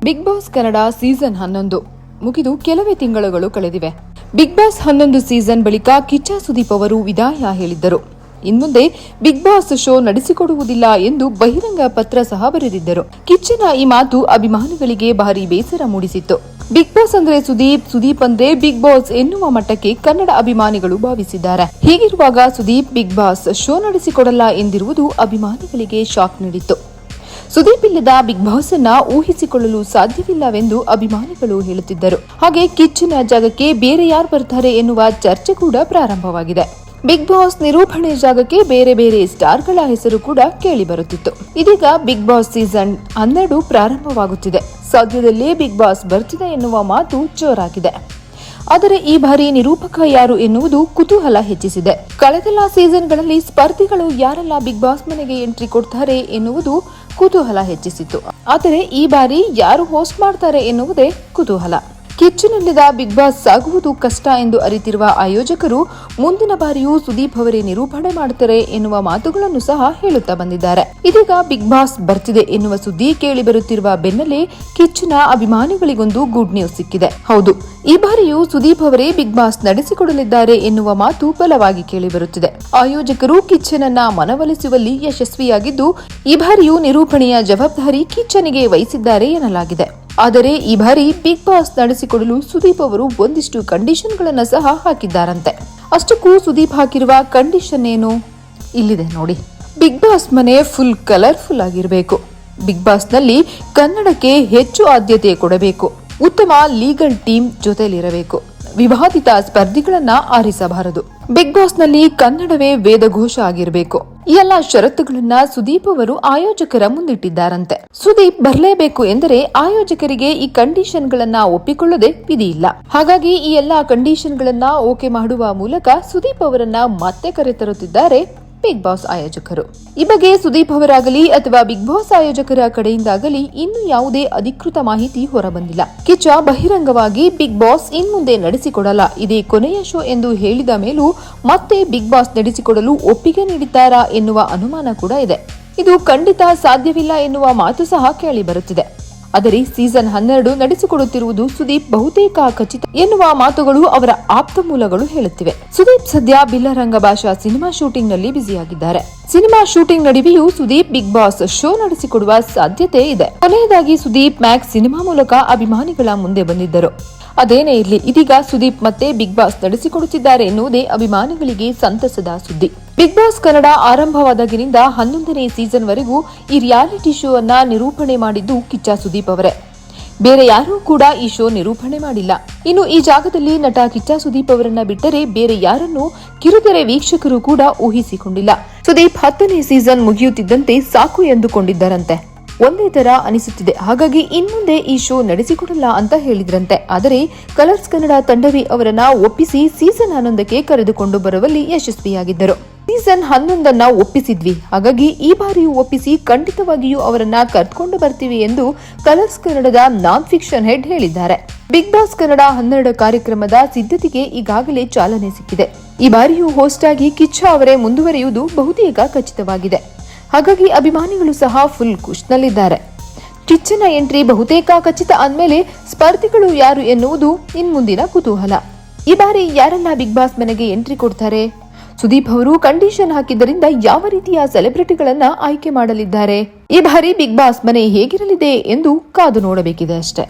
Big boss Kannada season 11 ಮುಗಿದು ಕೆಲವೇ ತಿಂಗಳುಗಳು ಕಳೆದಿವೆ. ಬಿಗ್ ಬಾಸ್ 11 ಸೀಸನ್ ಬಳಿಕ ಕಿಚ್ಚ ಸುದೀಪ್ ಅವರು ವಿದಾಯ ಹೇಳಿದ್ದರು. ಇನ್ಮುಂದೆ ಬಿಗ್ ಬಾಸ್ ಶೋ ನಡೆಸಿಕೊಡುವುದಿಲ್ಲ ಎಂದು ಬಹಿರಂಗ ಪತ್ರ ಸಹ ಬರೆದಿದ್ದರು. ಕಿಚ್ಚನ ಈ ಮಾತು ಅಭಿಮಾನಿಗಳಿಗೆ ಭಾರಿ ಬೇಸರ ಮೂಡಿಸಿತ್ತು. ಬಿಗ್ ಬಾಸ್ ಅಂದ್ರೆ ಸುದೀಪ್ ಅಂದ್ರೆ ಬಿಗ್ ಬಾಸ್ ಎನ್ನುವ ಮಟ್ಟಕ್ಕೆ ಕನ್ನಡ ಅಭಿಮಾನಿಗಳು ಭಾವಿಸಿದ್ದಾರೆ. ಹೀಗಿರುವಾಗ ಸುದೀಪ್ ಬಿಗ್ ಬಾಸ್ ಶೋ ನಡೆಸಿಕೊಡಲ್ಲ ಎಂದಿರುವುದು ಅಭಿಮಾನಿಗಳಿಗೆ ಶಾಕ್ ನೀಡಿತ್ತು. ಸುದೀಪ್ ಇಲ್ಲದ ಬಿಗ್ ಬಾಸ್ ಅನ್ನ ಊಹಿಸಿಕೊಳ್ಳಲು ಸಾಧ್ಯವಿಲ್ಲವೆಂದು ಅಭಿಮಾನಿಗಳು ಹೇಳುತ್ತಿದ್ದರು. ಹಾಗೆ ಕಿಚ್ಚನ ಜಾಗಕ್ಕೆ ಬೇರೆ ಯಾರು ಬರ್ತಾರೆ ಎನ್ನುವ ಚರ್ಚೆ ಕೂಡ ಪ್ರಾರಂಭವಾಗಿದೆ. ಬಿಗ್ ಬಾಸ್ ನಿರೂಪಣೆ ಜಾಗಕ್ಕೆ ಬೇರೆ ಬೇರೆ ಸ್ಟಾರ್ಗಳ ಹೆಸರು ಕೂಡ ಕೇಳಿ ಬರುತ್ತಿತ್ತು. ಇದೀಗ ಬಿಗ್ ಬಾಸ್ ಸೀಸನ್ 12 ಪ್ರಾರಂಭವಾಗುತ್ತಿದೆ. ಸದ್ಯದಲ್ಲೇ ಬಿಗ್ ಬಾಸ್ ಬರ್ತಿದೆ ಎನ್ನುವ ಮಾತು ಜೋರಾಗಿದೆ. ಆದರೆ ಈ ಬಾರಿ ನಿರೂಪಕ ಯಾರು ಎನ್ನುವುದು ಕುತೂಹಲ ಹೆಚ್ಚಿಸಿದೆ. ಕಳೆದೆಲ್ಲ ಸೀಸನ್ಗಳಲ್ಲಿ ಸ್ಪರ್ಧಿಗಳು ಯಾರೆಲ್ಲ ಬಿಗ್ ಬಾಸ್ ಮನೆಗೆ ಎಂಟ್ರಿ ಕೊಡ್ತಾರೆ ಎನ್ನುವುದು ಕುತೂಹಲ ಹೆಚ್ಚಿಸಿತ್ತು. ಆದರೆ ಈ ಬಾರಿ ಯಾರು ಹೋಸ್ಟ್ ಮಾಡ್ತಾರೆ ಎನ್ನುವುದೇ ಕುತೂಹಲ. ಕಿಚ್ಚನಿಲ್ಲದ ಬಿಗ್ ಬಾಸ್ ಸಾಗುವುದು ಕಷ್ಟ ಎಂದು ಅರಿತಿರುವ ಆಯೋಜಕರು ಮುಂದಿನ ಬಾರಿಯೂ ಸುದೀಪ್ ಅವರೇ ನಿರೂಪಣೆ ಮಾಡುತ್ತಾರೆ ಎನ್ನುವ ಮಾತುಗಳನ್ನು ಸಹ ಹೇಳುತ್ತಾ ಬಂದಿದ್ದಾರೆ. ಇದೀಗ ಬಿಗ್ ಬಾಸ್ ಬರ್ತಿದೆ ಎನ್ನುವ ಸುದ್ದಿ ಕೇಳಿ ಬರುತ್ತಿರುವ ಬೆನ್ನಲ್ಲೇ ಕಿಚ್ಚನ ಅಭಿಮಾನಿಗಳಿಗೊಂದು ಗುಡ್ ನ್ಯೂಸ್ ಸಿಕ್ಕಿದೆ. ಹೌದು, ಈ ಬಾರಿಯೂ ಸುದೀಪ್ ಅವರೇ ಬಿಗ್ ಬಾಸ್ ನಡೆಸಿಕೊಡಲಿದ್ದಾರೆ ಎನ್ನುವ ಮಾತು ಬಲವಾಗಿ ಕೇಳಿ ಬರುತ್ತಿದೆ. ಆಯೋಜಕರು ಕಿಚ್ಚನನ್ನ ಮನವೊಲಿಸುವಲ್ಲಿ ಯಶಸ್ವಿಯಾಗಿದ್ದು, ಈ ಬಾರಿಯೂ ನಿರೂಪಣೆಯ ಜವಾಬ್ದಾರಿ ಕಿಚ್ಚನಿಗೆ ವಹಿಸಿದ್ದಾರೆ ಎನ್ನಲಾಗಿದೆ. ಆದರೆ ಈ ಬಾರಿ ಬಿಗ್ ಬಾಸ್ ನಡೆಸಿಕೊಡಲು ಸುದೀಪ್ ಅವರು ಒಂದಿಷ್ಟು ಕಂಡೀಷನ್ಗಳನ್ನು ಸಹ ಹಾಕಿದ್ದಾರಂತೆ. ಅಷ್ಟಕ್ಕೂ ಸುದೀಪ್ ಹಾಕಿರುವ ಕಂಡೀಷನ್ ಏನು ಇಲ್ಲಿದೆ ನೋಡಿ. ಬಿಗ್ ಬಾಸ್ ಮನೆ ಫುಲ್ ಕಲರ್ಫುಲ್ ಆಗಿರಬೇಕು. ಬಿಗ್ ಬಾಸ್ ನಲ್ಲಿ ಕನ್ನಡಕ್ಕೆ ಹೆಚ್ಚು ಆದ್ಯತೆ ಕೊಡಬೇಕು. ಉತ್ತಮ ಲೀಗಲ್ ಟೀಮ್ ಜೊತೆಲಿರಬೇಕು. ವಿವಾದಿತ ಸ್ಪರ್ಧಿಗಳನ್ನ ಆರಿಸಬಾರದು. ಬಿಗ್ ಬಾಸ್ ನಲ್ಲಿ ಕನ್ನಡವೇ ವೇದಘೋಷ ಆಗಿರಬೇಕು. ಈ ಎಲ್ಲ ಷರತ್ತುಗಳನ್ನ ಸುದೀಪ್ ಅವರು ಆಯೋಜಕರ ಮುಂದಿಟ್ಟಿದ್ದಾರಂತೆ. ಸುದೀಪ್ ಬರಲೇಬೇಕು ಎಂದರೆ ಆಯೋಜಕರಿಗೆ ಈ ಕಂಡೀಷನ್ ಗಳನ್ನ ಒಪ್ಪಿಕೊಳ್ಳದೆ ವಿಧಿ ಇಲ್ಲ. ಹಾಗಾಗಿ ಈ ಎಲ್ಲಾ ಕಂಡೀಷನ್ ಗಳನ್ನ ಓಕೆ ಮಾಡುವ ಮೂಲಕ ಸುದೀಪ್ ಅವರನ್ನ ಮತ್ತೆ ಕರೆತರುತ್ತಿದ್ದಾರೆ ಬಿಗ್ ಬಾಸ್ ಆಯೋಜಕರು. ಈ ಬಗ್ಗೆ ಸುದೀಪ್ ಅವರಾಗಲಿ ಅಥವಾ ಬಿಗ್ ಬಾಸ್ ಆಯೋಜಕರ ಕಡೆಯಿಂದಾಗಲಿ ಇನ್ನು ಯಾವುದೇ ಅಧಿಕೃತ ಮಾಹಿತಿ ಹೊರಬಂದಿಲ್ಲ. ಕಿಚ್ಚ ಬಹಿರಂಗವಾಗಿ ಬಿಗ್ ಬಾಸ್ ಇನ್ಮುಂದೆ ನಡೆಸಿಕೊಡಲ್ಲ, ಇದೇ ಕೊನೆಯ ಶೋ ಎಂದು ಹೇಳಿದ ಮೇಲೂ ಮತ್ತೆ ಬಿಗ್ ಬಾಸ್ ನಡೆಸಿಕೊಡಲು ಒಪ್ಪಿಗೆ ನೀಡಿದ್ದಾರಾ ಎನ್ನುವ ಅನುಮಾನ ಕೂಡ ಇದೆ. ಇದು ಖಂಡಿತ ಸಾಧ್ಯವಿಲ್ಲ ಎನ್ನುವ ಮಾತು ಸಹ ಕೇಳಿ ಬರುತ್ತಿದೆ. ಆದರೆ ಸೀಸನ್ 12 ನಡೆಸಿಕೊಡುತ್ತಿರುವುದು ಸುದೀಪ್ ಬಹುತೇಕ ಖಚಿತ ಎನ್ನುವ ಮಾತುಗಳು ಅವರ ಆಪ್ತ ಮೂಲಗಳು ಹೇಳುತ್ತಿವೆ. ಸುದೀಪ್ ಸದ್ಯ ಬಿಲ್ಲರಂಗ ಭಾಷಾ ಸಿನಿಮಾ ಶೂಟಿಂಗ್ ನಲ್ಲಿ ಬ್ಯುಸಿಯಾಗಿದ್ದಾರೆ. ಸಿನಿಮಾ ಶೂಟಿಂಗ್ ನಡುವೆಯೂ ಸುದೀಪ್ ಬಿಗ್ ಬಾಸ್ ಶೋ ನಡೆಸಿಕೊಡುವ ಸಾಧ್ಯತೆ ಇದೆ. ಕೊನೆಯದಾಗಿ ಸುದೀಪ್ ಮ್ಯಾಕ್ಸ್ ಸಿನಿಮಾ ಮೂಲಕ ಅಭಿಮಾನಿಗಳ ಮುಂದೆ ಬಂದಿದ್ದರು. ಅದೇನೇ ಇರಲಿ, ಇದೀಗ ಸುದೀಪ್ ಮತ್ತೆ ಬಿಗ್ ಬಾಸ್ ನಡೆಸಿಕೊಡುತ್ತಿದ್ದಾರೆ ಎನ್ನುವುದೇ ಅಭಿಮಾನಿಗಳಿಗೆ ಸಂತಸದ ಸುದ್ದಿ. ಬಿಗ್ ಬಾಸ್ ಕನ್ನಡ ಆರಂಭವಾದಾಗಿನಿಂದ 11ನೇ ಸೀಸನ್ ವರೆಗೂ ಈ ರಿಯಾಲಿಟಿ ಶೋ ಅನ್ನ ನಿರೂಪಣೆ ಮಾಡಿದ್ದು ಕಿಚ್ಚ ಸುದೀಪ್ ಅವರೇ. ಬೇರೆ ಯಾರೂ ಕೂಡ ಈ ಶೋ ನಿರೂಪಣೆ ಮಾಡಿಲ್ಲ. ಇನ್ನು ಈ ಜಾಗದಲ್ಲಿ ನಟ ಕಿಚ್ಚ ಸುದೀಪ್ ಅವರನ್ನ ಬಿಟ್ಟರೆ ಬೇರೆ ಯಾರನ್ನೂ ಕಿರುತೆರೆ ವೀಕ್ಷಕರು ಕೂಡ ಊಹಿಸಿಕೊಂಡಿಲ್ಲ. ಸುದೀಪ್ 10ನೇ ಸೀಸನ್ ಮುಗಿಯುತ್ತಿದ್ದಂತೆ ಸಾಕು ಎಂದುಕೊಂಡಿದ್ದರಂತೆ. ಒಂದೇ ತರ ಅನಿಸುತ್ತಿದೆ, ಹಾಗಾಗಿ ಇನ್ಮುಂದೆ ಈ ಶೋ ನಡೆಸಿಕೊಡಲ್ಲ ಅಂತ ಹೇಳಿದ್ರಂತೆ. ಆದರೆ ಕಲರ್ಸ್ ಕನ್ನಡ ತಂಡವೇ ಅವರನ್ನ ಒಪ್ಪಿಸಿ ಸೀಸನ್ 11ಕ್ಕೆ ಕರೆದುಕೊಂಡು ಬರುವಲ್ಲಿ ಯಶಸ್ವಿಯಾಗಿದ್ದರು. ಸೀಸನ್ 11ನ್ನ ಒಪ್ಪಿಸಿದ್ವಿ, ಹಾಗಾಗಿ ಈ ಬಾರಿಯೂ ಒಪ್ಪಿಸಿ ಖಂಡಿತವಾಗಿಯೂ ಅವರನ್ನ ಕರೆದುಕೊಂಡು ಬರ್ತೀವಿ ಎಂದು ಕಲರ್ಸ್ ಕನ್ನಡದ ನಾನ್ ಫಿಕ್ಷನ್ ಹೆಡ್ ಹೇಳಿದ್ದಾರೆ. ಬಿಗ್ ಬಾಸ್ ಕನ್ನಡ 12 ಕಾರ್ಯಕ್ರಮದ ಸಿದ್ಧತೆಗೆ ಈಗಾಗಲೇ ಚಾಲನೆ ಸಿಕ್ಕಿದೆ. ಈ ಬಾರಿಯೂ ಹೋಸ್ಟ್ ಆಗಿ ಕಿಚ್ಚ ಅವರೇ ಮುಂದುವರಿಯುವುದು ಬಹುತೇಕ ಖಚಿತವಾಗಿದೆ. ಹಾಗಾಗಿ ಅಭಿಮಾನಿಗಳು ಸಹ ಫುಲ್ ಖುಷ್ನಲ್ಲಿದ್ದಾರೆ. ಕಿಚ್ಚನ ಎಂಟ್ರಿ ಬಹುತೇಕ ಖಚಿತ ಅಂದ್ಮೇಲೆ ಸ್ಪರ್ಧಿಗಳು ಯಾರು ಎನ್ನುವುದು ಇನ್ಮುಂದಿನ ಕುತೂಹಲ. ಈ ಬಾರಿ ಯಾರೆಲ್ಲ ಬಿಗ್ ಬಾಸ್ ಮನೆಗೆ ಎಂಟ್ರಿ ಕೊಡ್ತಾರೆ? ಸುದೀಪ್ ಅವರು ಕಂಡೀಷನ್ ಹಾಕಿದ್ದರಿಂದ ಯಾವ ರೀತಿಯ ಸೆಲೆಬ್ರಿಟಿಗಳನ್ನ ಆಯ್ಕೆ ಮಾಡಲಿದ್ದಾರೆ? ಈ ಬಾರಿ ಬಿಗ್ ಬಾಸ್ ಮನೆ ಹೇಗಿರಲಿದೆ ಎಂದು ಕಾದು ನೋಡಬೇಕಿದೆ ಅಷ್ಟೇ.